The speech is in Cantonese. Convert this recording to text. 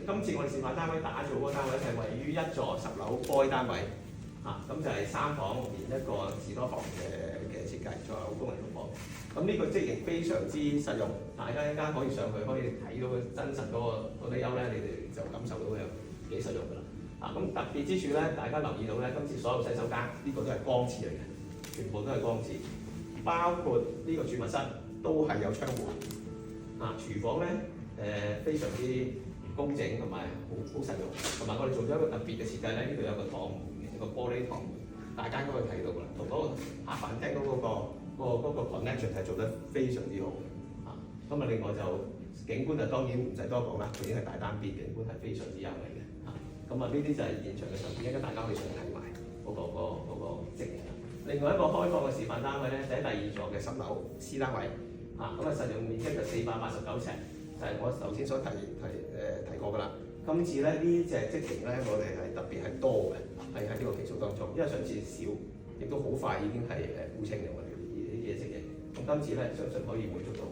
今次我哋示範單位打造嗰個單位係位於一座10樓玻璃單位，咁就係3房連一個士多房嘅設計，仲有工人用房。咁呢個職型非常之實用，大家一間可以上去可以睇到個真實嗰個地優咧，你哋就感受到佢有幾實用㗎啦。咁特別之處咧，大家留意到咧，今次所有洗手間呢個都係光廁嚟嘅，全部都係光廁，包括呢個儲物室都係有窗戶。廚房咧非常之工整同埋好實用，同埋我哋做咗一個特別嘅設計咧，呢度有個趟門嘅，一個玻璃趟門，大家都可以睇到㗎啦，同嗰個客飯廳嗰個 connection 係做得非常之好。咁另外就景觀就當然唔使多講啦，佢已經係大單邊，景觀係非常之優美嘅。咁呢啲就係現場嘅相片，一陣大家可以上睇埋嗰個職型啦。另外一個開放嘅示範單位咧，就喺第2座嘅10樓 C 單位。實用面積就489尺，就係我頭先所提過㗎啦。今次咧呢隻職型咧，我哋係特別係多嘅，係喺呢個期數當中，因為上次少，亦都好快已經係沽清嘅我哋呢啲職型。咁今次咧相信可以滿足到